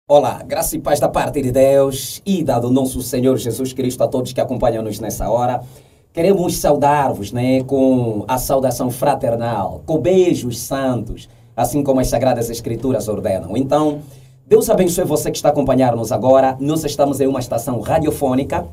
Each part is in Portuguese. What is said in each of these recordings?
Olá, graça e paz da parte de Deus e dado nosso Senhor Jesus Cristo a todos que acompanham-nos nessa hora. Queremos saudar-vos, com a saudação fraternal, com beijos santos, assim como as Sagradas Escrituras ordenam. Então, Deus abençoe você que está acompanhando-nos agora. Nós estamos em uma estação radiofônica,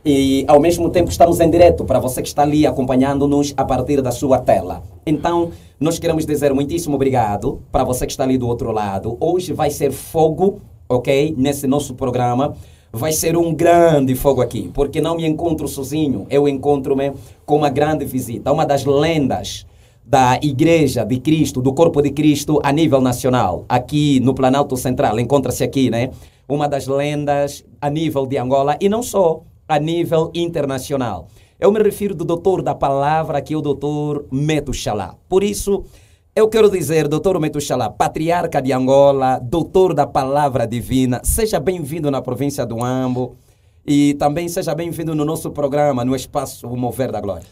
E ao mesmo tempo estamos em direto para você que está ali acompanhando-nos a partir da sua tela. Então, nós queremos dizer muitíssimo obrigado para você que está ali do outro lado. Hoje vai ser fogo, ok? Nesse nosso programa. Vai ser um grande fogo aqui, porque não me encontro sozinho. Eu encontro-me com uma grande visita, uma das lendas da Igreja de Cristo, do Corpo de Cristo a nível nacional. Aqui no Planalto Central, encontra-se aqui, Uma das lendas a nível de Angola e não só, a nível internacional. Eu me refiro do doutor da palavra, que é o doutor Metushala. Por isso, eu quero dizer, doutor Metushala, patriarca de Angola, doutor da palavra divina, seja bem-vindo na província do Ambo e também seja bem-vindo no nosso programa, no Espaço O Mover da Glória.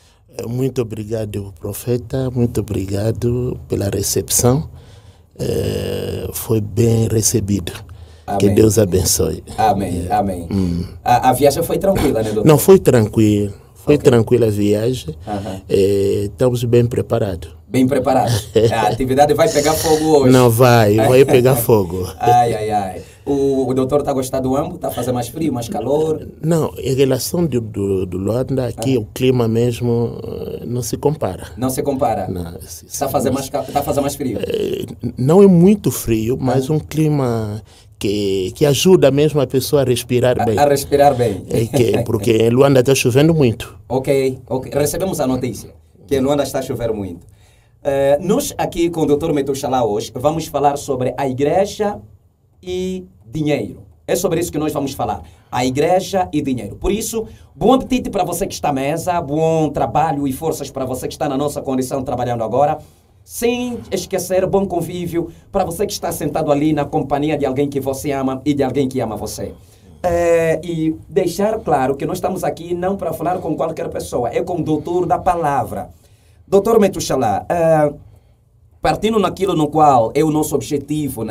Muito obrigado, profeta, muito obrigado pela recepção. Foi bem recebido. Amém. Que Deus abençoe. Amém, amém. A viagem foi tranquila, né, doutor? Não, foi tranquilo. Foi tranquila a viagem. Estamos bem preparados. Bem preparados. A atividade vai pegar fogo hoje. Não vai pegar fogo. Ai. O doutor está gostando do Ambo? Está fazendo mais frio, mais calor? Não, em relação do Luanda, aqui o clima mesmo não se compara. Não se compara? Não. Está fazendo mais frio? Não é muito frio, mas um clima que ajuda mesmo a pessoa a respirar bem. A respirar bem. Porque em Luanda está chovendo muito. Ok. Recebemos a notícia que em Luanda está chovendo muito. Nós aqui com o Dr. Metushala hoje vamos falar sobre a igreja e dinheiro. É sobre isso que nós vamos falar. A igreja e dinheiro. Por isso, bom apetite para você que está à mesa, bom trabalho e forças para você que está na nossa condição trabalhando agora. Sem esquecer, bom convívio para você que está sentado ali na companhia de alguém que você ama e de alguém que ama você. E deixar claro que nós estamos aqui não para falar com qualquer pessoa, é com o doutor da palavra. Doutor Metushala, partindo naquilo no qual é o nosso objetivo,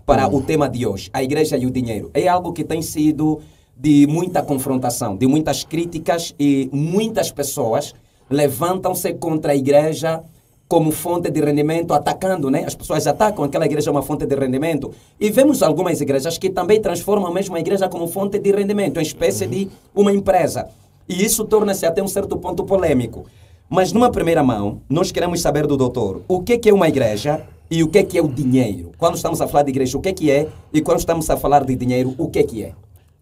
para o tema de hoje, a igreja e o dinheiro, é algo que tem sido de muita confrontação, de muitas críticas e muitas pessoas levantam-se contra a igreja como fonte de rendimento, atacando, As pessoas atacam aquela igreja uma fonte de rendimento. E vemos algumas igrejas que também transformam mesmo a igreja como fonte de rendimento, uma espécie de uma empresa. E isso torna-se até um certo ponto polêmico. Mas numa primeira mão, nós queremos saber do doutor o que é uma igreja e o que é o dinheiro. Quando estamos a falar de igreja, o que é? E quando estamos a falar de dinheiro, o que é?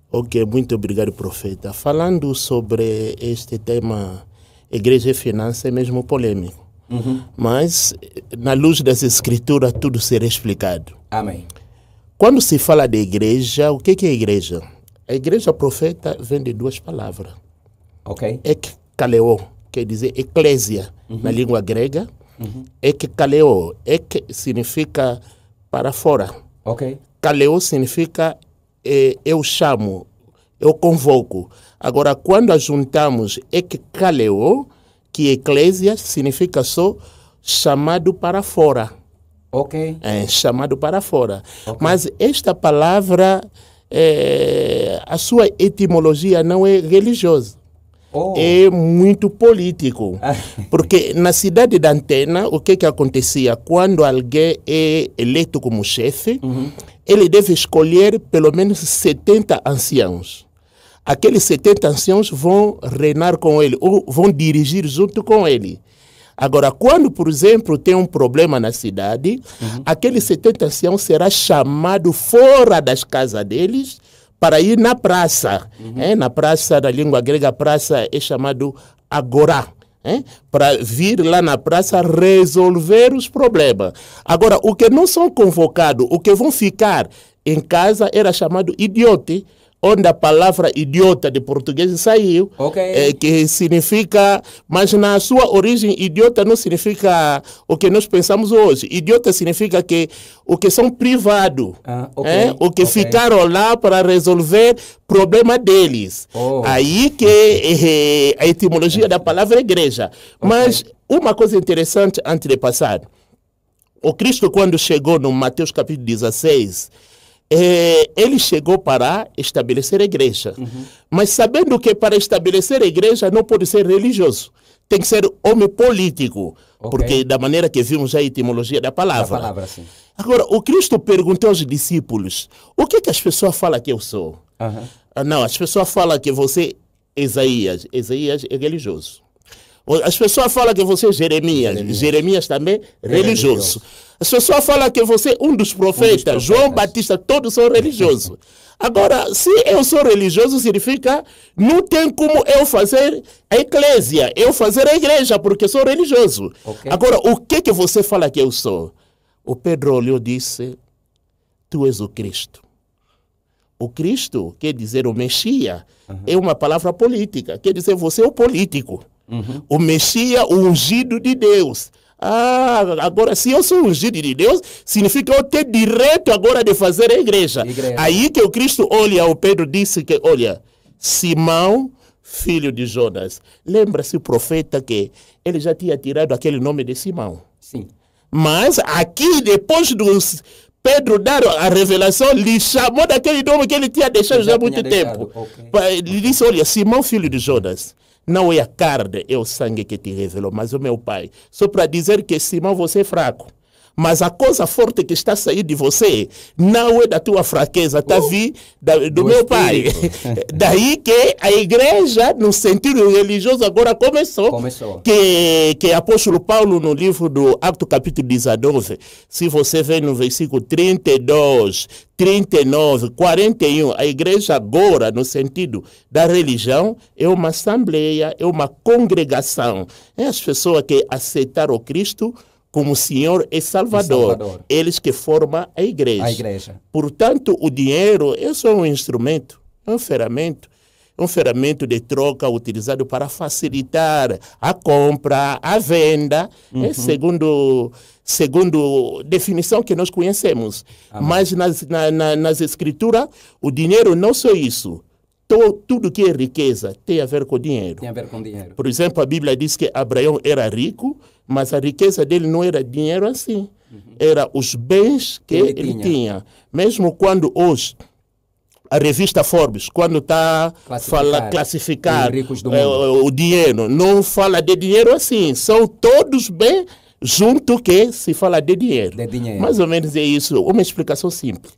Ok, muito obrigado, profeta. Falando sobre este tema, igreja e finança, é mesmo polêmico. Mas, na luz das escrituras, tudo será explicado. Amém. Quando se fala de igreja, o que é igreja? A igreja profeta vem de duas palavras. Ok. Ekkaleo, quer dizer eclésia, na língua grega. Ekkaleo, ek significa para fora. Ok. Kaleo significa eu chamo, eu convoco. Agora, quando ajuntamos ekkaleo, que eclésia significa só chamado para fora. Ok. Chamado para fora. Okay. Mas esta palavra, a sua etimologia não é religiosa. É muito político. Porque na cidade da Antena, o que acontecia? Quando alguém é eleito como chefe, ele deve escolher pelo menos 70 anciãos. Aqueles 70 anciãos vão reinar com ele, ou vão dirigir junto com ele. Agora, quando, por exemplo, tem um problema na cidade, aqueles 70 anciãos será chamado fora das casas deles para ir na praça. Na praça, na língua grega, praça é chamado agorá. Para vir lá na praça resolver os problemas. Agora, o que não são convocados, o que vão ficar em casa era chamado idiote, onde a palavra idiota de português saiu, que significa, mas na sua origem, idiota não significa o que nós pensamos hoje. Idiota significa que o que são privados, o que ficaram lá para resolver problema deles. Aí que a etimologia da palavra é igreja. Mas uma coisa interessante antes de passar, o Cristo quando chegou no Mateus capítulo 16, ele chegou para estabelecer a igreja. Mas sabendo que para estabelecer a igreja não pode ser religioso, tem que ser homem político, porque da maneira que vimos a etimologia da palavra. Sim. Agora, o Cristo perguntou aos discípulos, o que as pessoas falam que eu sou? Não, as pessoas falam que você é Isaías é religioso. As pessoas falam que você é Jeremias também religioso. As pessoas falam que você é um dos profetas, João Batista, todos são religiosos. Agora, se eu sou religioso, significa não tem como eu fazer a eclésia, eu fazer a igreja, porque sou religioso. Agora, o que você fala que eu sou? O Pedro olhou e disse, tu és o Cristo. O Cristo quer dizer o Messias, é uma palavra política, quer dizer você é o político. O Messias, o ungido de Deus. Agora, se eu sou ungido de Deus, significa eu ter direito agora de fazer a igreja. Aí que o Cristo olha, o Pedro disse que, olha, Simão, filho de Jonas. Lembra-se o profeta que ele já tinha tirado aquele nome de Simão. Sim. Mas aqui, depois dos Pedro dar a revelação, lhe chamou daquele nome que ele tinha deixado já há muito tempo. Ele disse, olha, Simão, filho de Jonas. Não é a carne, é o sangue que te revelou, mas o meu Pai. Só para dizer que, Simão, você é fraco. Mas a coisa forte que está saindo de você não é da tua fraqueza, está vindo do meu Pai. Daí que a igreja, no sentido religioso, agora começou. Que apóstolo Paulo, no livro do Atos, capítulo 19, se você vê no versículo 32, 39, 41, a igreja agora, no sentido da religião, é uma assembleia, é uma congregação. É as pessoas que aceitaram o Cristo como Senhor e Salvador. Eles que formam a igreja. Portanto, o dinheiro é só um instrumento, um ferramenta de troca utilizado para facilitar a compra, a venda, segundo definição que nós conhecemos. Mas nas escrituras, o dinheiro não só isso. Tudo que é riqueza tem a ver com dinheiro. Por exemplo, a Bíblia diz que Abraão era rico, mas a riqueza dele não era dinheiro assim. Era os bens que ele tinha. Mesmo quando hoje a revista Forbes, quando está classificar o dinheiro, não fala de dinheiro assim. São todos bem junto que se fala de dinheiro. Mais ou menos é isso. Uma explicação simples.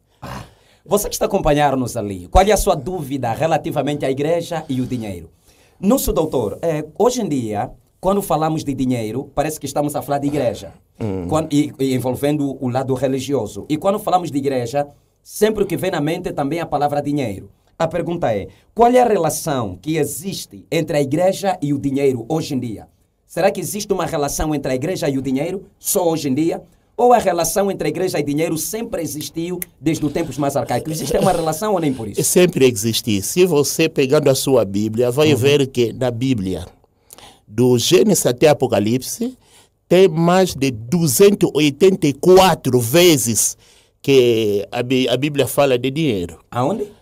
Você que está acompanhando-nos ali, qual é a sua dúvida relativamente à igreja e o dinheiro? Nosso doutor, hoje em dia, quando falamos de dinheiro, parece que estamos a falar de igreja, envolvendo o lado religioso. E quando falamos de igreja, sempre o que vem na mente também é a palavra dinheiro. A pergunta é, qual é a relação que existe entre a igreja e o dinheiro hoje em dia? Será que existe uma relação entre a igreja e o dinheiro só hoje em dia? Ou a relação entre a igreja e dinheiro sempre existiu desde os tempos mais arcaicos? Existe uma relação ou nem por isso? Sempre existiu. Se você pegando a sua Bíblia, vai ver que na Bíblia, do Gênesis até Apocalipse, tem mais de 284 vezes que a Bíblia fala de dinheiro. Aonde?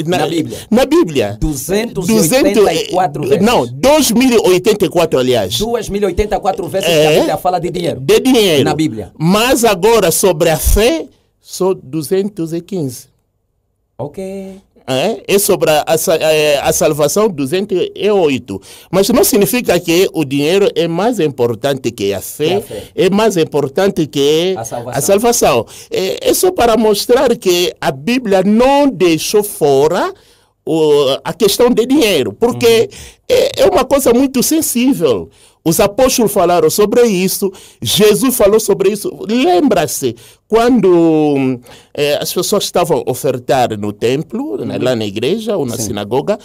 Na Bíblia. Na Bíblia. 284 vezes. Não, 2084, aliás. 2084 vezes que a Bíblia fala de dinheiro. De dinheiro. Na Bíblia. Mas agora, sobre a fé, só 215. Ok. É sobre a salvação, 208. Mas não significa que o dinheiro é mais importante que a fé, é mais importante que a salvação. É só para mostrar que a Bíblia não deixou fora a questão de dinheiro, porque é uma coisa muito sensível. Os apóstolos falaram sobre isso, Jesus falou sobre isso. Lembra-se, quando as pessoas estavam a ofertar no templo, lá na igreja ou na sinagoga,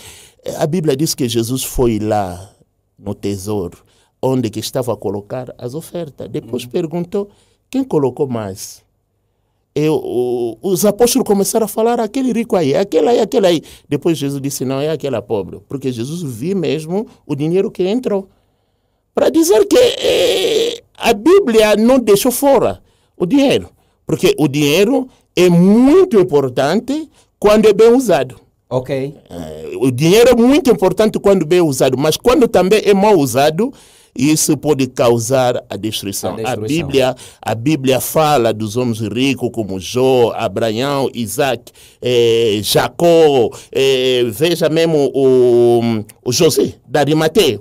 a Bíblia diz que Jesus foi lá no tesouro, onde que estava a colocar as ofertas. Depois perguntou, quem colocou mais? Os apóstolos começaram a falar, aquele rico aí, aquele aí. Depois Jesus disse, não, é aquela pobre, porque Jesus viu mesmo o dinheiro que entrou. Para dizer que a Bíblia não deixou fora o dinheiro. Porque o dinheiro é muito importante quando é bem usado. Ok. O dinheiro é muito importante quando bem usado, mas quando também é mal usado, isso pode causar a destruição. A Bíblia fala dos homens ricos como Jó, Abraão, Isaac, Jacó, veja mesmo o José da Arimateia,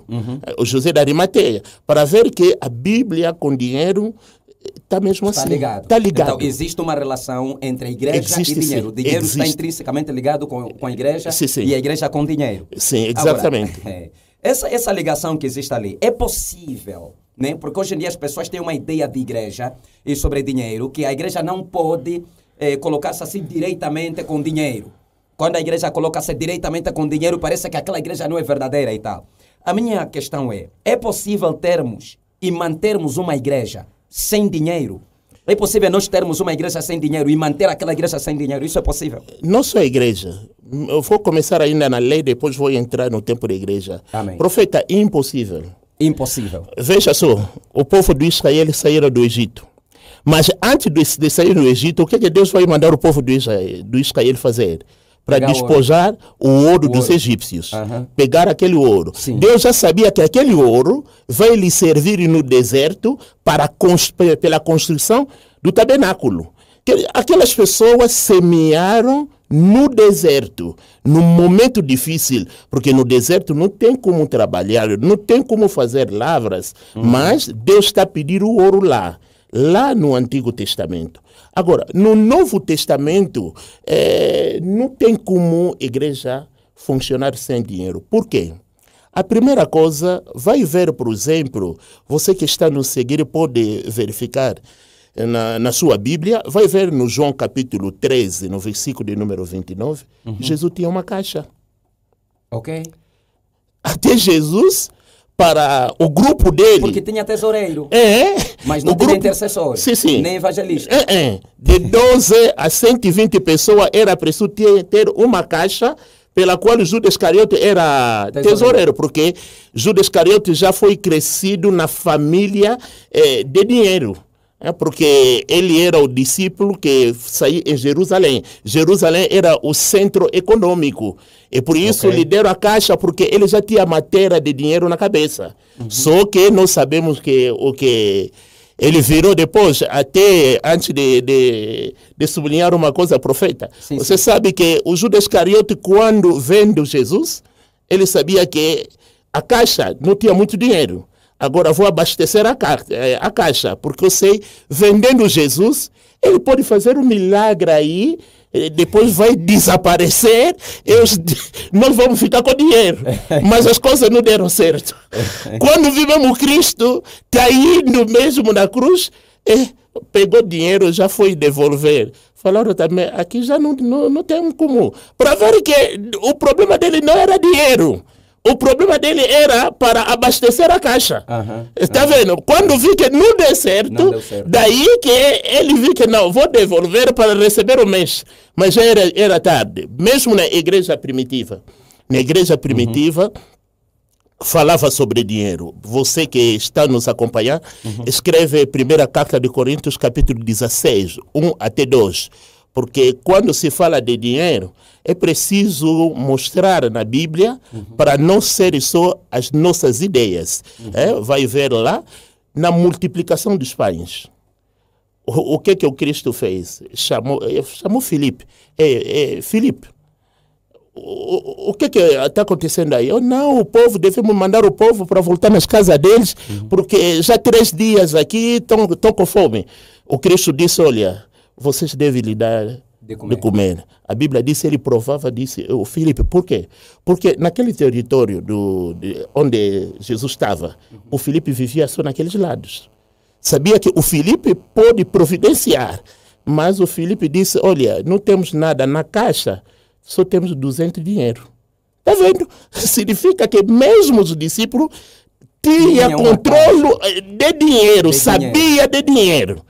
o José da Arimateia, para ver que a Bíblia com dinheiro está mesmo assim. Está ligado. Então, existe uma relação entre a igreja e dinheiro. O dinheiro está intrinsecamente ligado com a igreja e a igreja com dinheiro. Sim, exatamente. Agora, essa ligação que existe ali é possível, né? Porque hoje em dia as pessoas têm uma ideia de igreja e sobre dinheiro, que a igreja não pode colocar-se assim diretamente com dinheiro. Quando a igreja coloca-se diretamente com dinheiro, parece que aquela igreja não é verdadeira e tal. A minha questão é possível termos e mantermos uma igreja sem dinheiro? É possível nós termos uma igreja sem dinheiro e manter aquela igreja sem dinheiro? Isso é possível? Não só a igreja. Eu vou começar ainda na lei, depois vou entrar no tempo da igreja. Amém. Profeta, impossível. Impossível. Veja só, o povo de Israel saíram do Egito. Mas antes de sair do Egito, o que Deus vai mandar o povo do Israel fazer? Para despojar o ouro dos egípcios. Pegar aquele ouro. Sim. Deus já sabia que aquele ouro vai lhe servir no deserto pela construção do tabernáculo. Aquelas pessoas semearam no deserto, num momento difícil, porque no deserto não tem como trabalhar, não tem como fazer lavras, mas Deus está pedindo o ouro lá no Antigo Testamento. Agora, no Novo Testamento, não tem como a igreja funcionar sem dinheiro. Por quê? A primeira coisa, vai ver, por exemplo, você que está nos seguindo pode verificar na sua Bíblia, vai ver no João capítulo 13, no versículo de número 29, Jesus tinha uma caixa. Ok. Até Jesus, para o grupo dele... Porque tinha tesoureiro. Mas não tinha intercessor. Sim. Nem evangelista. De 12 a 120 pessoas era preciso ter uma caixa pela qual Judas Iscariote era tesoureiro, porque Judas Iscariote já foi crescido na família de dinheiro. Porque ele era o discípulo que saía em Jerusalém. Jerusalém era o centro econômico. E por isso lhe deram a caixa, porque ele já tinha matéria de dinheiro na cabeça. Só que nós sabemos que o que ele virou depois, até antes de sublinhar uma coisa, profeta. Você sabe que o Judas Iscariote, quando vende Jesus, ele sabia que a caixa não tinha muito dinheiro. Agora vou abastecer a caixa, porque eu sei, vendendo Jesus, ele pode fazer um milagre aí, depois vai desaparecer, nós vamos ficar com dinheiro. Mas as coisas não deram certo. Quando vivemos Cristo, está indo mesmo na cruz, pegou dinheiro, já foi devolver. Falaram também, aqui já não tem como. Para ver que o problema dele não era dinheiro. O problema dele era para abastecer a caixa. Está vendo? Quando vi que não deu certo, daí que ele viu que não, vou devolver para receber o mês. Mas já era tarde. Mesmo na igreja primitiva. Na igreja primitiva, falava sobre dinheiro. Você que está nos acompanhando, escreve a primeira carta de Coríntios, capítulo 16, 1 até 2. Porque quando se fala de dinheiro, é preciso mostrar na Bíblia para não ser só as nossas ideias. Vai ver lá na multiplicação dos pães. O que o Cristo fez? Chamou Filipe. Filipe, o que está acontecendo aí? Não, o povo, devemos mandar o povo para voltar nas casas deles, porque já 3 dias aqui estão com fome. O Cristo disse, olha, vocês devem lhe dar de comer. A Bíblia disse, ele provava, disse, o Filipe, por quê? Porque naquele território onde Jesus estava, o Filipe vivia só naqueles lados. Sabia que o Filipe pode providenciar, mas o Filipe disse, olha, não temos nada na caixa, só temos 200 dinheiro. Está vendo? Significa que mesmo os discípulos tinham controle de dinheiro, sabia de dinheiro.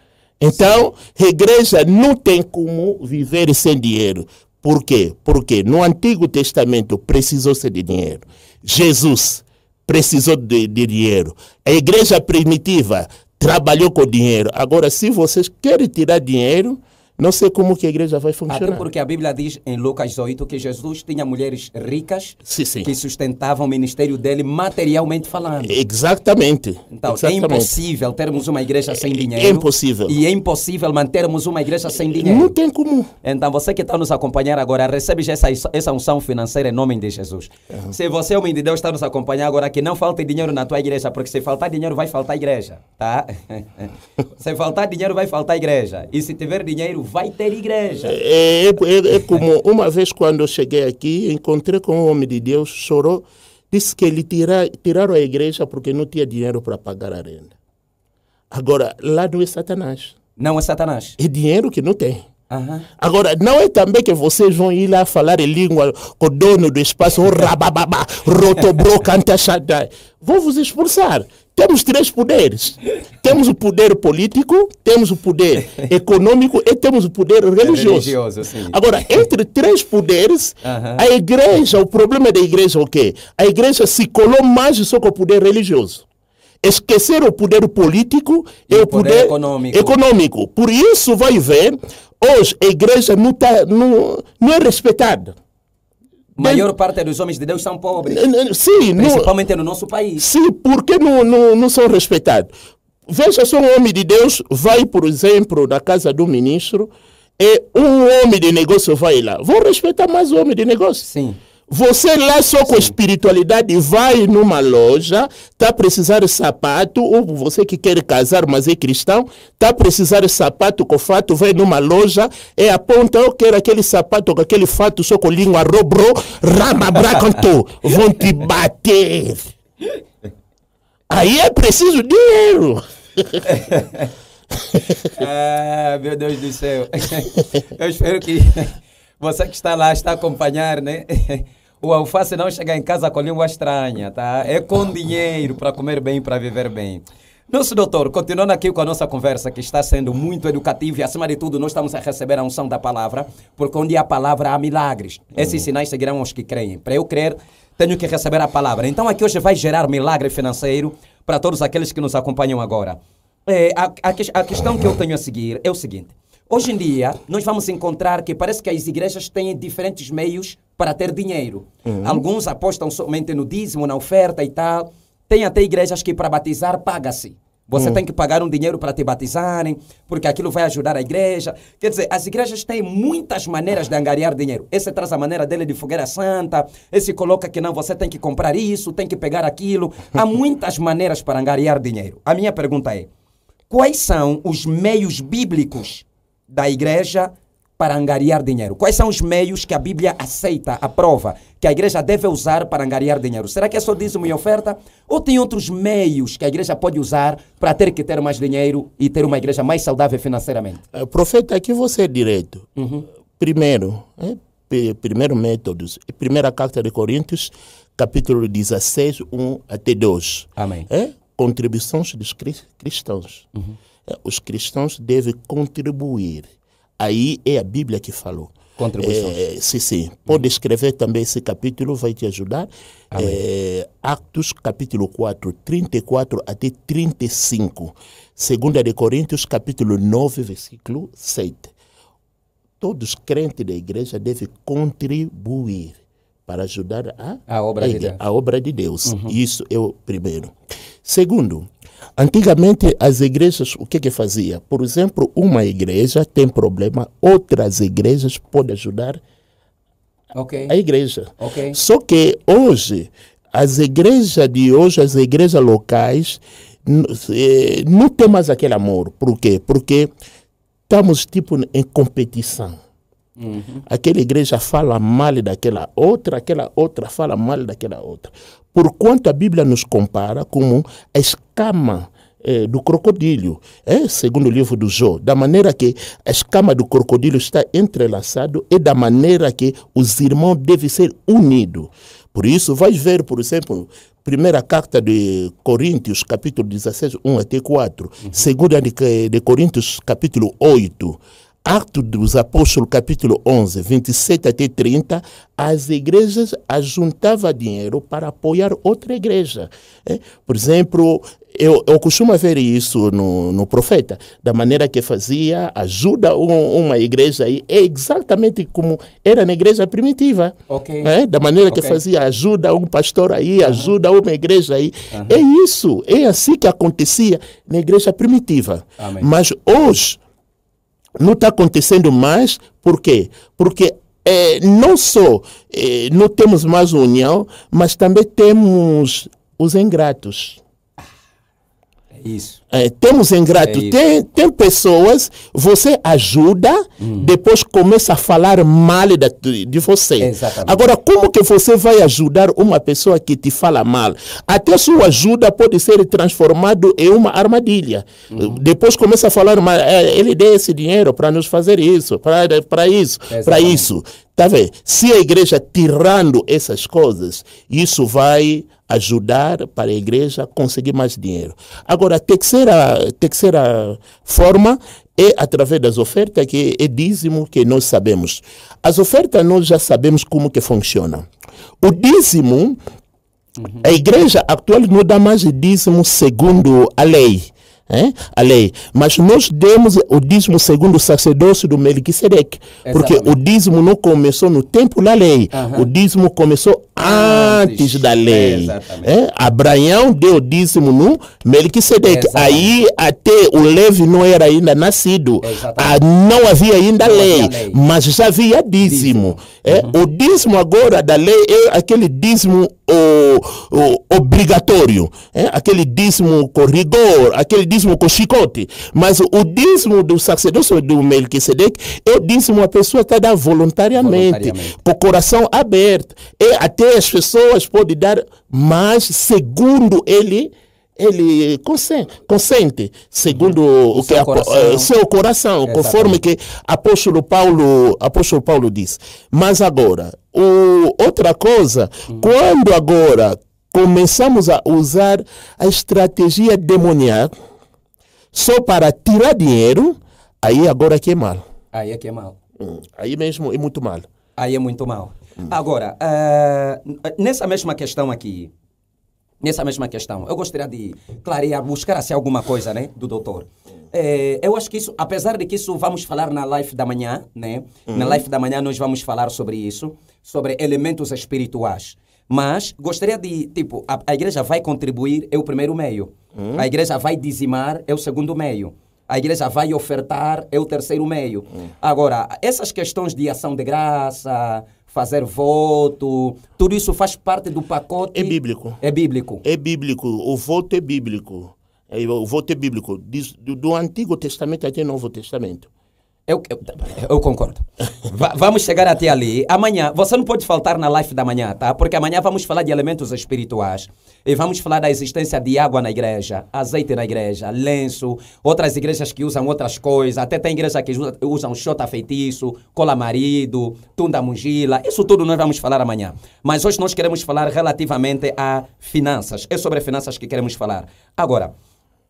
Então, a igreja não tem como viver sem dinheiro. Por quê? Porque no Antigo Testamento precisou-se de dinheiro. Jesus precisou de dinheiro. A igreja primitiva trabalhou com dinheiro. Agora, se vocês querem tirar dinheiro, não sei como que a igreja vai funcionar. Até porque a Bíblia diz em Lucas 8 que Jesus tinha mulheres ricas que sustentavam o ministério dele materialmente falando. Exatamente. Então, é impossível termos uma igreja sem dinheiro. É impossível. E é impossível mantermos uma igreja sem dinheiro. Não tem como. Então, você que está nos acompanhando agora, recebe essa unção financeira em nome de Jesus. Se você, homem de Deus, está nos acompanhando agora, que não falte dinheiro na tua igreja, porque se faltar dinheiro, vai faltar igreja. Tá? Se faltar dinheiro, vai faltar igreja. E se tiver dinheiro, vai ter igreja. É como uma vez quando eu cheguei aqui, encontrei com um homem de Deus, chorou, disse que ele tiraram a igreja porque não tinha dinheiro para pagar a renda. Agora, lá não é Satanás. Não é Satanás. É dinheiro que não tem. Agora, não é também que vocês vão ir lá falar em língua com o dono do espaço, rotobro, canta, shaddai. Vou vos expulsar. Temos 3 poderes. Temos o poder político, temos o poder econômico e temos o poder religioso. Agora, entre 3 poderes, a igreja, o problema da igreja é o quê? A igreja se colou mais só com o poder religioso. Esquecer o poder político e o poder econômico. Por isso, vai ver, hoje a igreja não é respeitada. A maior parte dos homens de Deus são pobres. Sim. Principalmente no nosso país. Sim, porque não são respeitados. Veja só, um homem de Deus vai, por exemplo, na casa do ministro e um homem de negócio vai lá. Vão respeitar mais o homem de negócio? Sim. Você lá só com espiritualidade vai numa loja, está a precisar de sapato, ou você que quer casar, mas é cristão, está a precisar de sapato com fato, vai numa loja e aponta, eu quero aquele sapato com aquele fato só com língua robro, ramabracanto, vão te bater. Aí é preciso dinheiro. Meu Deus do céu. Eu espero que você que está lá, está a acompanhar, né? O alface não chega em casa com língua estranha, tá? É com dinheiro para comer bem, para viver bem. Nosso doutor, continuando aqui com a nossa conversa, que está sendo muito educativa e, acima de tudo, nós estamos a receber a unção da palavra, porque onde há palavra há milagres. Esses sinais seguirão os que creem. Para eu crer, tenho que receber a palavra. Então, aqui hoje vai gerar milagre financeiro para todos aqueles que nos acompanham agora. A questão que eu tenho a seguir é o seguinte. Hoje em dia, nós vamos encontrar que parece que as igrejas têm diferentes meios para ter dinheiro. Alguns apostam somente no dízimo, na oferta e tal. Tem até igrejas que para batizar paga-se. Você tem que pagar um dinheiro para te batizarem, porque aquilo vai ajudar a igreja. Quer dizer, as igrejas têm muitas maneiras de angariar dinheiro. Esse traz a maneira dele de fogueira santa, esse coloca que não, você tem que comprar isso, tem que pegar aquilo. Há muitas maneiras para angariar dinheiro. A minha pergunta é, quais são os meios bíblicos da igreja para angariar dinheiro? Quais são os meios que a Bíblia aceita, aprova, que a igreja deve usar para angariar dinheiro? Será que é só dízimo e oferta? Ou tem outros meios que a igreja pode usar para ter mais dinheiro e ter uma igreja mais saudável financeiramente? Profeta, aqui você é direito. Primeiro método, primeira carta de Coríntios, capítulo 16, 1 até 2. Amém. Contribuições dos cristãos. Os cristãos devem contribuir. Aí é a Bíblia que falou. Contribuições. Sim. Pode escrever também esse capítulo, vai te ajudar. Atos, capítulo 4, 34 até 35. 2 de Coríntios, capítulo 9, versículo 7. Todos crentes da igreja devem contribuir para ajudar a obra de Deus. Isso é o primeiro. Segundo, antigamente as igrejas, o que fazia? Por exemplo, uma igreja tem problema, outras igrejas podem ajudar a igreja. Só que hoje, as igrejas locais, não tem mais aquele amor. Por quê? Porque estamos tipo em competição. Aquela igreja fala mal daquela outra, aquela outra fala mal daquela outra. Porquanto a Bíblia nos compara como a escama do crocodilo, segundo o livro do Jó, da maneira que a escama do crocodilo está entrelaçado e da maneira que os irmãos devem ser unidos. Por isso, vai ver, por exemplo, primeira carta de Coríntios, capítulo 16, 1 até 4, segunda de Coríntios, capítulo 8, Atos dos Apóstolos, capítulo 11, 27 até 30, as igrejas ajuntavam dinheiro para apoiar outra igreja. Por exemplo, Eu costumo ver isso no profeta, da maneira que fazia, ajuda uma igreja aí, é exatamente como era na igreja primitiva. Da maneira que fazia, ajuda um pastor aí, ajuda uma igreja aí. É isso, é assim que acontecia na igreja primitiva. Amém. Mas hoje não está acontecendo mais, por quê? Porque não só não temos mais união, mas também temos os ingratos. Isso. Temos ingratos. Tem pessoas, você ajuda, depois começa a falar mal de você. Exatamente. Agora, como que você vai ajudar uma pessoa que te fala mal? Até sua ajuda pode ser transformada em uma armadilha. Depois começa a falar mal, ele deu esse dinheiro para nos fazer isso, para isso, para isso. Tá vendo? Se a igreja tirando essas coisas, isso vai ajudar para a igreja conseguir mais dinheiro. Agora, a terceira forma é através das ofertas, que é dízimo, que nós sabemos. As ofertas nós já sabemos como que funciona. O dízimo, a igreja atual não dá mais dízimo segundo a lei. A lei, mas nós demos o dízimo segundo o sacerdócio do Melquisedeque, porque o dízimo não começou no tempo da lei, o dízimo começou antes da lei. Abraão deu o dízimo no Melquisedeque, aí até o Levi não era ainda nascido, não havia ainda lei, mas já havia dízimo. O dízimo agora da lei é aquele dízimo obrigatório, aquele dízimo com rigor, aquele dízimo com chicote, mas o dízimo do sacerdócio do Melquisedeque é o dízimo a pessoa está dando voluntariamente, com o coração aberto, e até as pessoas podem dar mais segundo ele consente, segundo o que seu coração, conforme que apóstolo Paulo diz. Mas agora, outra coisa, quando agora começamos a usar a estratégia demoníaca só para tirar dinheiro, aí agora que é mal. Aí é que é mal. Aí mesmo é muito mal. Aí é muito mal. Agora, nessa mesma questão aqui, eu gostaria de clarear, buscar assim alguma coisa, né, do doutor. Eu acho que isso, apesar de que isso vamos falar na live da manhã, né? Na live da manhã nós vamos falar sobre isso, sobre elementos espirituais. Mas gostaria de, tipo, a igreja vai contribuir, é o primeiro meio. A igreja vai dizimar, é o segundo meio. A igreja vai ofertar, é o terceiro meio. Agora, essas questões de ação de graça, fazer voto, tudo isso faz parte do pacote... É bíblico. É bíblico. É bíblico. O voto é bíblico. O voto é bíblico. Do Antigo Testamento até o Novo Testamento. Eu concordo. Vamos chegar até ali. Amanhã, você não pode faltar na live da manhã, tá? Porque amanhã vamos falar de elementos espirituais. E vamos falar da existência de água na igreja, azeite na igreja, lenço, outras igrejas que usam outras coisas, até tem igreja que usam xota feitiço, cola marido, tunda mungila, isso tudo nós vamos falar amanhã. Mas hoje nós queremos falar relativamente a finanças, é sobre finanças que queremos falar. Agora,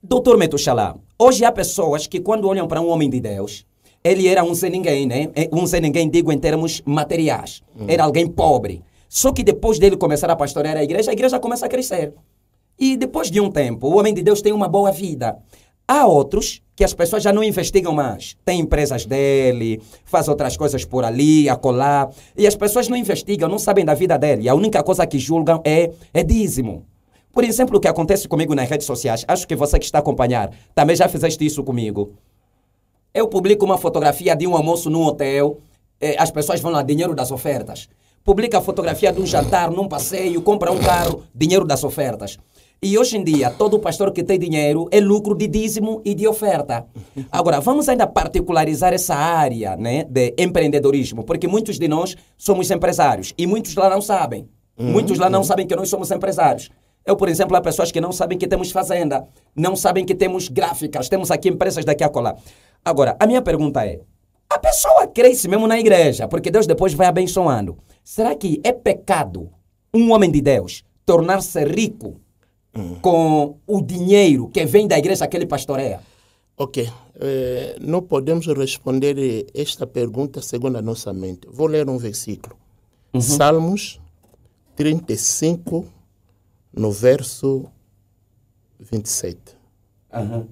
doutor Metushala, hoje há pessoas que quando olham para um homem de Deus, ele era um Zé Ninguém, né? Um Zé Ninguém, digo em termos materiais, era alguém pobre. Só que depois dele começar a pastorear a igreja começa a crescer. E depois de um tempo, o homem de Deus tem uma boa vida. Há outros que as pessoas já não investigam mais. Tem empresas dele, faz outras coisas por ali, acolá. E as pessoas não investigam, não sabem da vida dele. E a única coisa que julgam é dízimo. Por exemplo, o que acontece comigo nas redes sociais, acho que você que está a acompanhar, também já fizeste isso comigo. Eu publico uma fotografia de um almoço num hotel, as pessoas vão lá, dinheiro das ofertas. Publica a fotografia de um jantar num passeio, compra um carro, dinheiro das ofertas. E hoje em dia, todo pastor que tem dinheiro é lucro de dízimo e de oferta. Agora, vamos ainda particularizar essa área, né, de empreendedorismo, porque muitos de nós somos empresários e muitos lá não sabem. Muitos lá não sabem que nós somos empresários. Eu, por exemplo, há pessoas que não sabem que temos fazenda, não sabem que temos gráficas, temos aqui empresas daqui a colar. Agora, a minha pergunta é, a pessoa cresce mesmo na igreja, porque Deus depois vai abençoando. Será que é pecado um homem de Deus tornar-se rico com o dinheiro que vem da igreja que ele pastoreia? Ok. Não podemos responder esta pergunta segundo a nossa mente. Vou ler um versículo. Salmos 35, no verso 27. Uhum.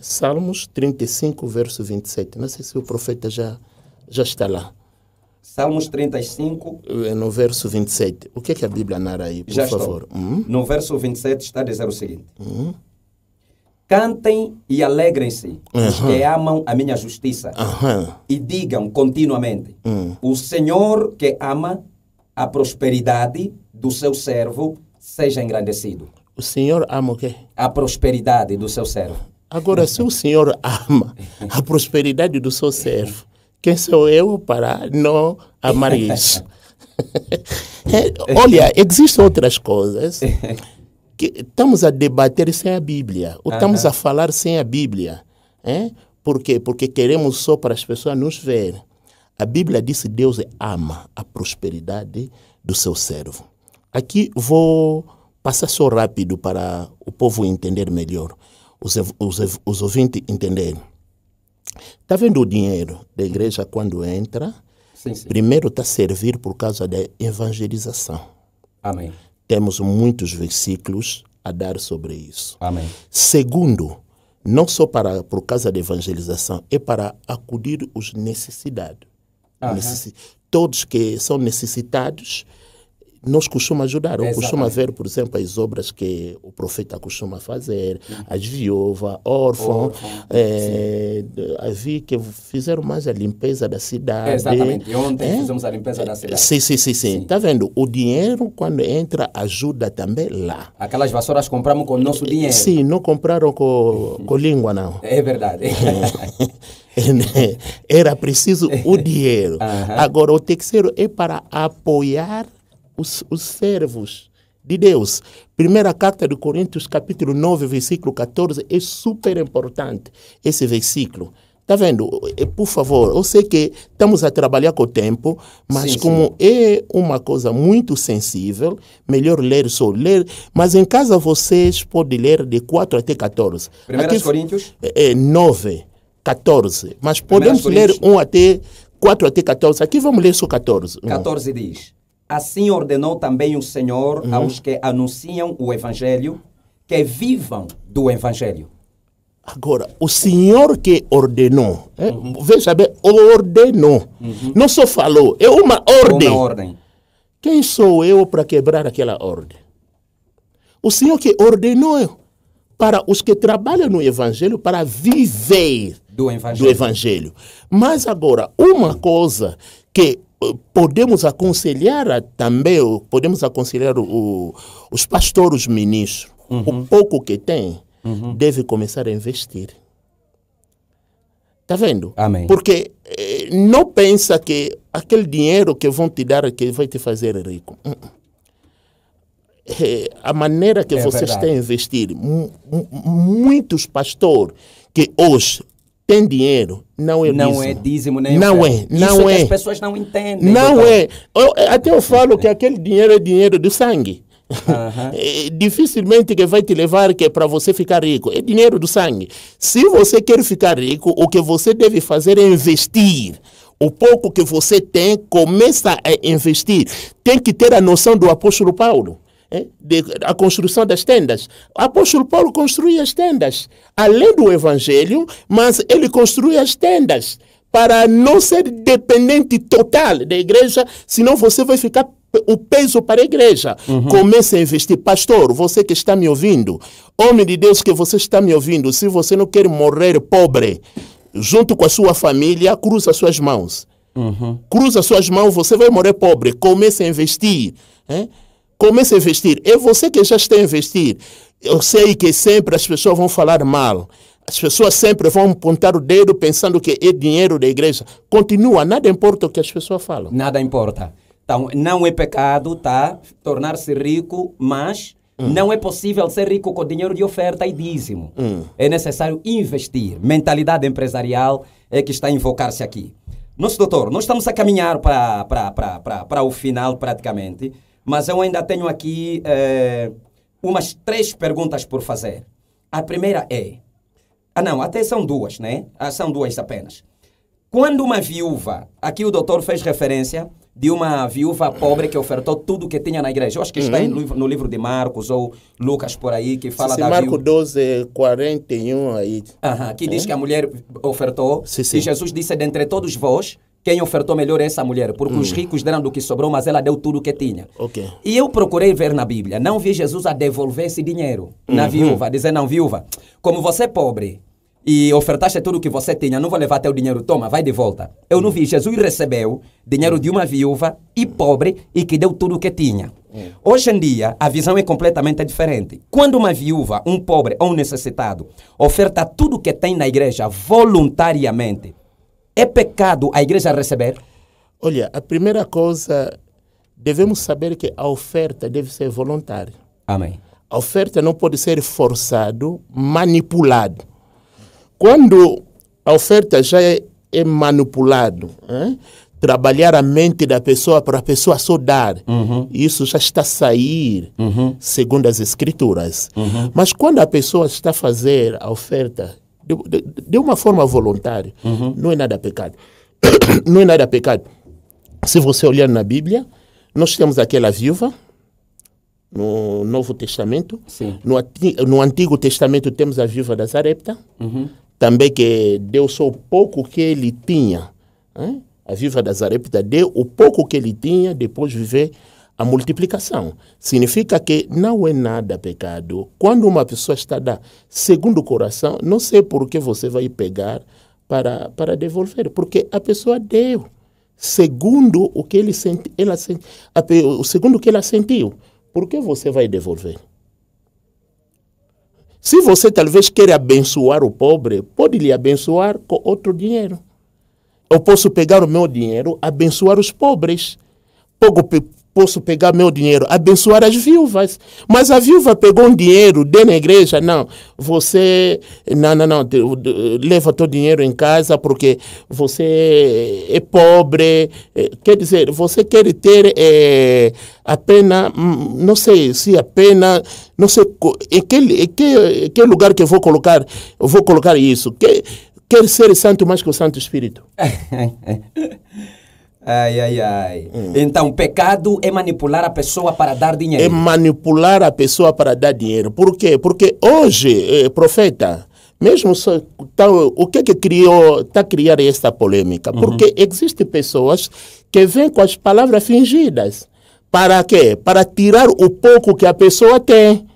Salmos 35, verso 27. Não sei se o profeta já está lá. Salmos 35. No verso 27. O que é que a Bíblia narra aí, por já favor? No verso 27 está a dizer o seguinte. Cantem e alegrem-se os que amam a minha justiça. E digam continuamente, o Senhor que ama a prosperidade do seu servo seja engrandecido. O Senhor ama o quê? A prosperidade do seu servo. Agora, se o Senhor ama a prosperidade do seu servo, quem sou eu para não amar isso? Olha, existem outras coisas que estamos a debater sem a Bíblia, ou estamos a falar sem a Bíblia. Por quê? Porque queremos só para as pessoas nos ver. A Bíblia diz que Deus ama a prosperidade do seu servo. Aqui vou passar só rápido para o povo entender melhor, os ouvintes entenderem. Está vendo o dinheiro da igreja quando entra? Sim, sim. Primeiro está a servir por causa da evangelização. Amém. Temos muitos versículos a dar sobre isso. Amém. Segundo, não só por causa da evangelização, é para acudir os necessitados. Todos que são necessitados, nós costumamos ajudar. Eu costumo ver, por exemplo, as obras que o profeta costuma fazer, as viúvas, órfãos, havia que fizeram mais a limpeza da cidade. Exatamente. Ontem fizemos a limpeza da cidade. Sim. Está vendo? O dinheiro, quando entra, ajuda também lá. Aquelas vassouras compramos com o nosso dinheiro. Sim, não compraram com língua, não. É verdade. Era preciso o dinheiro. Agora, o terceiro é para apoiar os servos de Deus. Primeira carta de Coríntios, capítulo 9, versículo 14, é super importante esse versículo. Está vendo? Por favor, eu sei que estamos a trabalhar com o tempo, mas como é uma coisa muito sensível, melhor só ler. Mas em casa vocês podem ler de 4 até 14. 1 Coríntios? 9, 14. Mas podemos ler 4 até 14. Aqui vamos ler só 14. 14 diz: assim ordenou também o Senhor aos que anunciam o Evangelho, que vivam do Evangelho. Agora, o Senhor que ordenou, veja bem, ordenou. Não só falou, é uma ordem. Uma ordem. Quem sou eu para quebrar aquela ordem? O Senhor que ordenou para os que trabalham no Evangelho, para viver do Evangelho. Mas agora, uma coisa que podemos aconselhar também, podemos aconselhar os pastores ministros, o pouco que tem, deve começar a investir. Está vendo? Amém. Porque não pensa que aquele dinheiro que vão te dar que vai te fazer rico. A maneira que você está a investir, muitos pastores que hoje tem dinheiro, não é dízimo. Não é dízimo nem não oferta. Não é. Que as pessoas não entendem. Não é. Até eu falo que aquele dinheiro é dinheiro do sangue. Dificilmente que vai te levar que é para você ficar rico. É dinheiro do sangue. Se você quer ficar rico, o que você deve fazer é investir. O pouco que você tem, começa a investir. Tem que ter a noção do apóstolo Paulo. A construção das tendas. O apóstolo Paulo construía as tendas, além do evangelho, mas ele construía as tendas para não ser dependente total da igreja, senão você vai ficar o peso para a igreja. Comece a investir. Pastor, você que está me ouvindo, homem de Deus que você está me ouvindo, se você não quer morrer pobre, junto com a sua família, cruza suas mãos. Cruza suas mãos, você vai morrer pobre. Comece a investir. Comece a investir. É você que já está a investir. Eu sei que sempre as pessoas vão falar mal. As pessoas sempre vão apontar o dedo pensando que é dinheiro da igreja. Continua, nada importa o que as pessoas falam. Nada importa. Então, não é pecado, tornar-se rico, mas não é possível ser rico com dinheiro de oferta e dízimo. É necessário investir. Mentalidade empresarial é que está a invocar-se aqui. Nosso doutor, nós estamos a caminhar para o final praticamente. Mas eu ainda tenho aqui umas 3 perguntas por fazer. A primeira é... não, até são 2, né? São 2 apenas. Quando uma viúva... Aqui o doutor fez referência de uma viúva pobre que ofertou tudo que tinha na igreja. Eu acho que está no livro de Marcos ou Lucas por aí, que fala da Marcos viúva. 12, 41 aí. Que diz que a mulher ofertou. E Jesus disse, dentre todos vós, quem ofertou melhor é essa mulher, porque os ricos deram do que sobrou, mas ela deu tudo o que tinha. E eu procurei ver na Bíblia, não vi Jesus a devolver esse dinheiro na viúva, a dizer, não, viúva, como você é pobre e ofertaste tudo o que você tinha, não vou levar teu dinheiro, toma, vai de volta. Eu não vi, Jesus recebeu dinheiro de uma viúva e pobre e que deu tudo o que tinha. Hoje em dia, a visão é completamente diferente. Quando uma viúva, um pobre ou um necessitado oferta tudo o que tem na igreja voluntariamente, é pecado a igreja receber? Olha, a primeira coisa, devemos saber que a oferta deve ser voluntária. Amém. A oferta não pode ser forçado, manipulado. Quando a oferta já é manipulado, trabalhar a mente da pessoa para a pessoa só dar, isso já está a sair, segundo as escrituras. Mas quando a pessoa está a fazer a oferta de uma forma voluntária, não é nada pecado. Não é nada pecado. Se você olhar na Bíblia, nós temos aquela viúva, no Novo Testamento. No Antigo Testamento temos a viúva da Zarepta, também que deu só o pouco que ele tinha. A viúva da Zarepta deu o pouco que ele tinha, depois viver a multiplicação. Significa que não é nada pecado. Quando uma pessoa está a dar segundo o coração, não sei por que você vai pegar para devolver, porque a pessoa deu segundo o que ele sente, segundo o que ela sentiu. Por que você vai devolver? Se você talvez queira abençoar o pobre, pode lhe abençoar com outro dinheiro. Eu posso pegar o meu dinheiro, abençoar os pobres. Posso pegar meu dinheiro, abençoar as viúvas. Mas a viúva pegou um dinheiro, deu na igreja. Não, você... Não. Leva teu dinheiro em casa porque você é pobre. Quer dizer, você quer ter apenas... Não sei se apenas... Não sei em que lugar que eu vou colocar isso. Quer ser santo mais que o Santo Espírito. Então, pecado é manipular a pessoa para dar dinheiro. É manipular a pessoa para dar dinheiro. Por quê? Porque hoje, profeta, mesmo o que está a criar esta polêmica? Porque existem pessoas que vêm com as palavras fingidas. Para quê? Para tirar o pouco que a pessoa tem.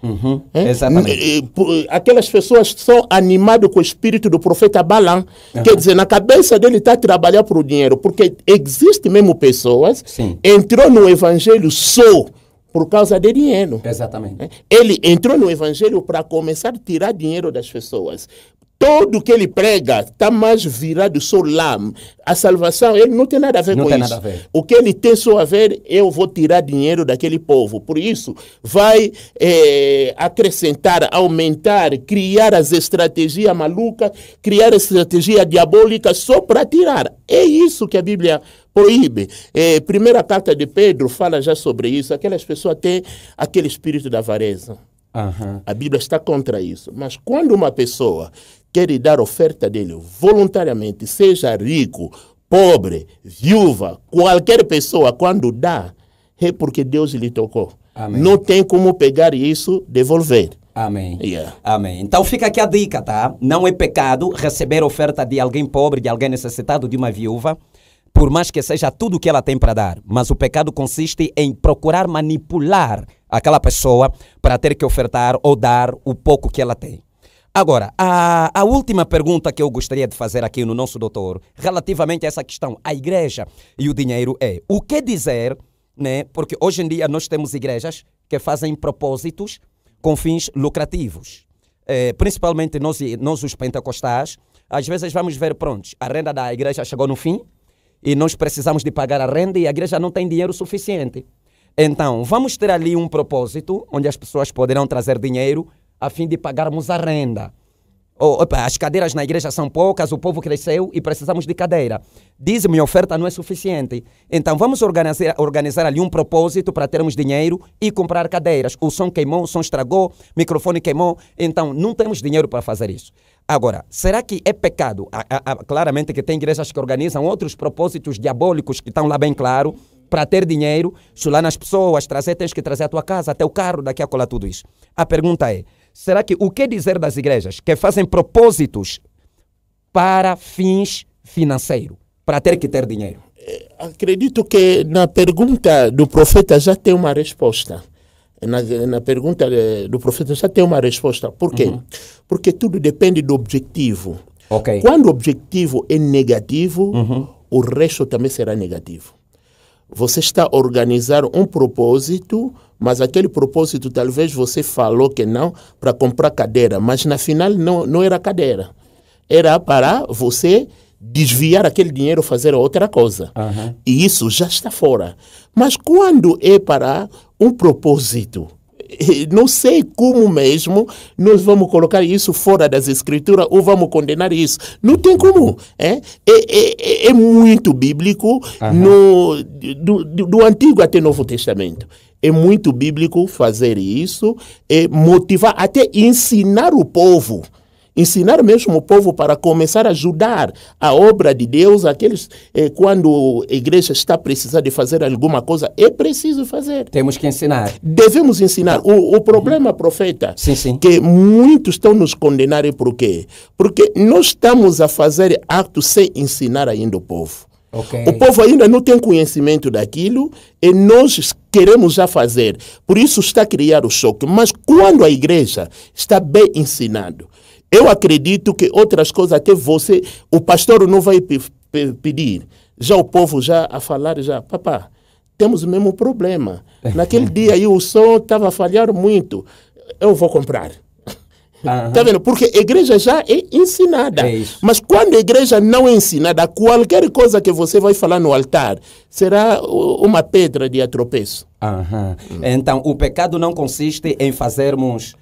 Exatamente. Aquelas pessoas são animadas com o espírito do profeta Balaam. Quer dizer, na cabeça dele está a trabalhar por dinheiro. Porque existem mesmo pessoas que entrou no evangelho só por causa de dinheiro. Exatamente. Ele entrou no evangelho para começar a tirar dinheiro das pessoas. Todo que ele prega está mais virado só lá. A salvação, ele não tem nada a ver com isso. Nada a ver. O que ele tem só a ver, eu vou tirar dinheiro daquele povo. Por isso, vai acrescentar, aumentar, criar as estratégias malucas, criar estratégia diabólica só para tirar. É isso que a Bíblia proíbe. Primeira carta de Pedro fala já sobre isso. Aquelas pessoas têm aquele espírito da avareza. A Bíblia está contra isso. Mas quando uma pessoa quer dar oferta dele voluntariamente, seja rico, pobre, viúva, qualquer pessoa, quando dá, é porque Deus lhe tocou. Amém. Não tem como pegar isso, devolver. Amém. Amém. Então fica aqui a dica, tá? Não é pecado receber oferta de alguém pobre, de alguém necessitado, de uma viúva, por mais que seja tudo que ela tem para dar. Mas o pecado consiste em procurar manipular aquela pessoa para ter que ofertar ou dar o pouco que ela tem. Agora, a última pergunta que eu gostaria de fazer aqui no nosso doutor, relativamente a essa questão, a igreja e o dinheiro é, o que dizer, né? Porque hoje em dia nós temos igrejas que fazem propósitos com fins lucrativos. Principalmente nós os pentecostais, às vezes vamos ver, pronto, a renda da igreja chegou no fim e nós precisamos de pagar a renda e a igreja não tem dinheiro suficiente. Então, vamos ter ali um propósito onde as pessoas poderão trazer dinheiro a fim de pagarmos a renda. As cadeiras na igreja são poucas, o povo cresceu e precisamos de cadeira. Dízimo e oferta não é suficiente. Então vamos organizar ali um propósito para termos dinheiro e comprar cadeiras. O som queimou, o som estragou, o microfone queimou, então não temos dinheiro para fazer isso. Agora, será que é pecado? Claramente que tem igrejas que organizam outros propósitos diabólicos que estão lá bem claro. para ter dinheiro, chular nas pessoas, tens que trazer a tua casa, teu carro, daqui a colar tudo isso. A pergunta é, será que o que dizer das igrejas que fazem propósitos para fins financeiros, para ter que ter dinheiro? Acredito que na pergunta do profeta já tem uma resposta. Na pergunta do profeta já tem uma resposta. Por quê? Porque tudo depende do objetivo. Okay. Quando o objetivo é negativo, o resto também será negativo. Você está a organizar um propósito, mas aquele propósito talvez você falou que não para comprar cadeira, mas na final não era cadeira. Era para você desviar aquele dinheiro e fazer outra coisa. E isso já está fora. Mas quando é para um propósito, não sei como mesmo nós vamos colocar isso fora das escrituras ou vamos condenar isso. Não tem como. É muito bíblico do Antigo até Novo Testamento. É muito bíblico fazer isso, motivar, até ensinar o povo. Ensinar mesmo o povo para começar a ajudar a obra de Deus, aqueles quando a igreja está precisando de fazer alguma coisa, é preciso fazer. Temos que ensinar. Devemos ensinar. O problema, profeta, que muitos estão nos condenar é por quê? Porque nós estamos a fazer atos sem ensinar ainda o povo. Okay. O povo ainda não tem conhecimento daquilo e nós queremos já fazer. Por isso está a criar o choque. Mas quando a igreja está bem ensinado, eu acredito que outras coisas até o pastor não vai pedir. Já o povo já a falar, papá, temos o mesmo problema. Naquele dia aí o som estava a falhar muito. Eu vou comprar. Tá vendo? Porque a igreja já é ensinada. Mas quando a igreja não é ensinada, qualquer coisa que você vai falar no altar será uma pedra de atropeço. Então, o pecado não consiste em fazermos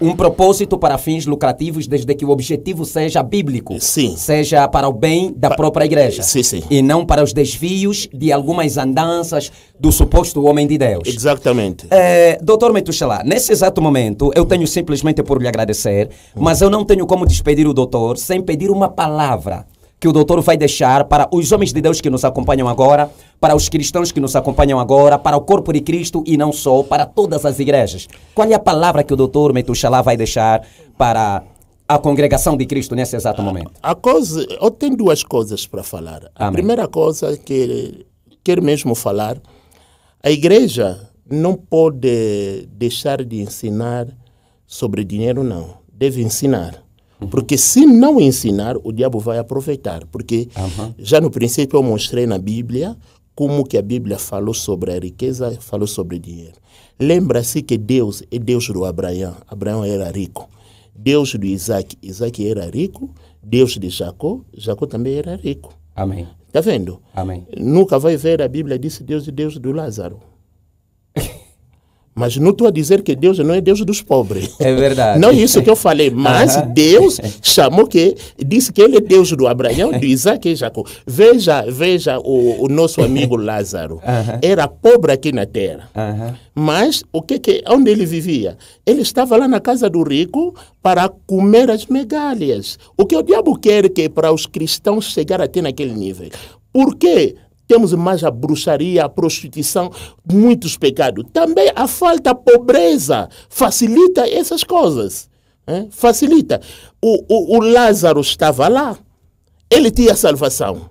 um propósito para fins lucrativos, desde que o objetivo seja bíblico, seja para o bem da própria igreja, e não para os desvios de algumas andanças do suposto homem de Deus. Exatamente. Doutor Metushala, nesse exato momento eu tenho simplesmente por lhe agradecer, mas eu não tenho como despedir o doutor sem pedir uma palavra que o doutor vai deixar para os homens de Deus que nos acompanham agora, para os cristãos que nos acompanham agora, para o corpo de Cristo e não só, para todas as igrejas. Qual é a palavra que o doutor Metushala vai deixar para a congregação de Cristo nesse exato momento? Eu tenho duas coisas para falar. A primeira coisa que quero mesmo falar, a igreja não pode deixar de ensinar sobre dinheiro, não. Deve ensinar. Porque se não ensinar, o diabo vai aproveitar. Porque já no princípio eu mostrei na Bíblia como que a Bíblia falou sobre a riqueza, falou sobre o dinheiro. Lembra-se que Deus é Deus do Abraão. Abraão era rico. Deus do Isaac, Isaac era rico. Deus de Jacó, Jacó também era rico. Amém. Está vendo? Amém. Nunca vai ver a Bíblia disse Deus é Deus do Lázaro. Mas não estou a dizer que Deus não é Deus dos pobres. É verdade. Não é isso que eu falei, mas Deus chamou disse que ele é Deus do Abraão, do Isaac e Jacó. Veja o nosso amigo Lázaro. Era pobre aqui na terra. Mas onde ele vivia? Ele estava lá na casa do rico para comer as migalhas. O que o diabo quer que para os cristãos chegar até naquele nível. Por quê? Temos mais a bruxaria, a prostituição, muitos pecados. Também a falta, a pobreza, facilita essas coisas. Facilita. O Lázaro estava lá, ele tinha salvação.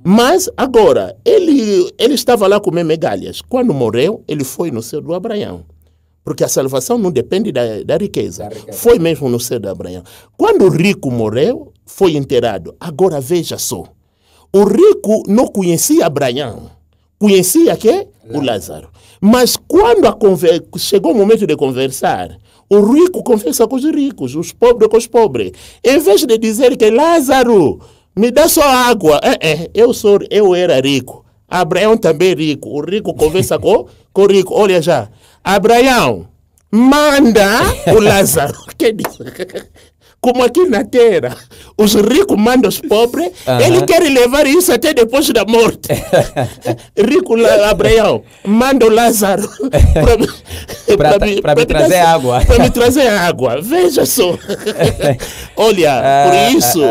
Mas agora, ele estava lá comendo migalhas. Quando morreu, ele foi no céu do Abraão. Porque a salvação não depende da riqueza. Foi mesmo no céu do Abraão. Quando o rico morreu, foi enterrado. Agora veja só. O rico não conhecia Abraão, conhecia o Lázaro. Mas quando chegou o momento de conversar, o rico conversa com os ricos, os pobres com os pobres. Em vez de dizer que Lázaro, me dá só água. Eu era rico. Abraão também é rico. O rico conversa com o rico. Olha já. Abraão, manda o Lázaro. como aqui na terra, os ricos mandam os pobres, ele quer levar isso até depois da morte. Rico Abraão, manda o Lázaro para me trazer água. Para me trazer água. Veja só. Olha, por isso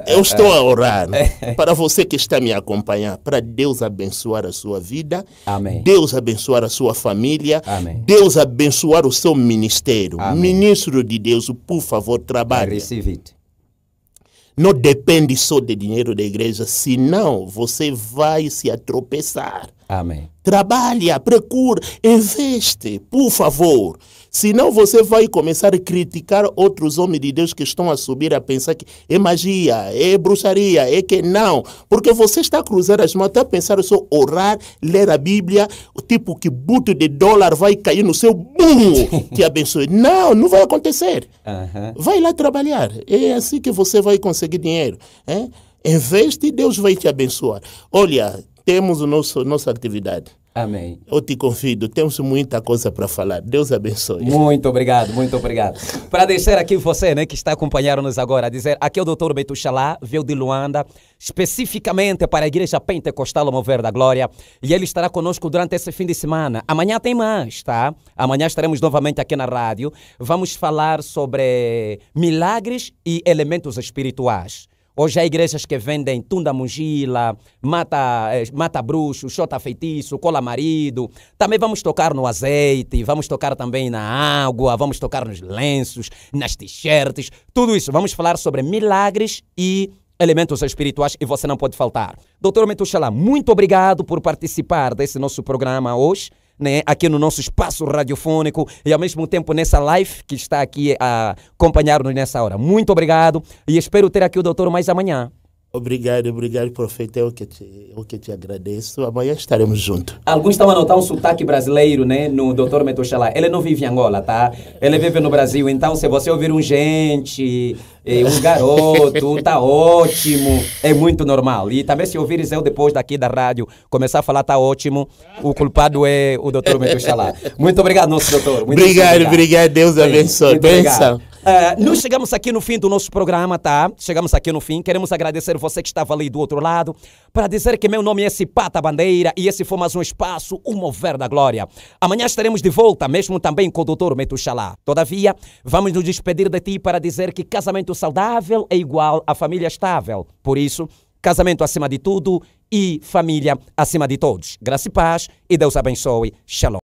eu estou a orar para você que está me acompanhando, para Deus abençoar a sua vida, amém. Deus abençoar a sua família, amém. Deus abençoar o seu ministério. Amém. Ministro de Deus, por favor, trabalhe. Não depende só do dinheiro da igreja, senão você vai se atropeçar. Amém. Trabalha, procura, investe, por favor. Senão você vai começar a criticar outros homens de Deus que estão a subir a pensar que é magia, é bruxaria, é que não. Porque você está a cruzar as mãos, está a pensar só orar, ler a Bíblia, tipo que buto de dólar vai cair no seu bumbum, que abençoe. Não, não vai acontecer. Vai lá trabalhar. É assim que você vai conseguir dinheiro. Investe e Deus vai te abençoar. Olha, temos nossa atividade. Amém. Eu te convido, temos muita coisa para falar. Deus abençoe. Muito obrigado, muito obrigado. Para deixar aqui você, né, que está acompanhando-nos agora, dizer, aqui é o Dr. Meto Chalá, veio de Luanda, especificamente para a Igreja Pentecostal O Mover da Glória, e ele estará conosco durante esse fim de semana. Amanhã tem mais, tá? Amanhã estaremos novamente aqui na rádio. Vamos falar sobre milagres e elementos espirituais. Hoje há igrejas que vendem tunda mungila, mata bruxo, xota feitiço, cola marido. Também vamos tocar no azeite, vamos tocar também na água, vamos tocar nos lenços, nas t-shirts, tudo isso. Vamos falar sobre milagres e elementos espirituais e você não pode faltar. Dr. Meto Chalá, muito obrigado por participar desse nosso programa hoje, né, aqui no nosso espaço radiofônico e ao mesmo tempo nessa live que está aqui a acompanhar-nos nessa hora. Muito obrigado e espero ter aqui o doutor mais amanhã. Obrigado, profeta. Eu que te agradeço. Amanhã estaremos juntos. Alguns estão a notar um sotaque brasileiro, né, no Dr. Meto Chalá. Ele não vive em Angola, tá? Ele vive no Brasil. Então, se você ouvir um gente, um garoto, tá ótimo, é muito normal. E também se ouvires eu depois daqui da rádio começar a falar tá ótimo, o culpado é o Dr. Meto Chalá. Muito obrigado, nosso doutor. Obrigado. Deus abençoe. Benção. Nós chegamos aqui no fim do nosso programa, tá? Chegamos aqui no fim. Queremos agradecer você que estava ali do outro lado para dizer que meu nome é Cipata Bandeira e esse foi mais um espaço, O Mover da Glória. Amanhã estaremos de volta, mesmo também com o Dr. Meto Chalá. Todavia, vamos nos despedir de ti para dizer que casamento saudável é igual a família estável. Por isso, casamento acima de tudo e família acima de todos. Graça e paz e Deus abençoe. Shalom.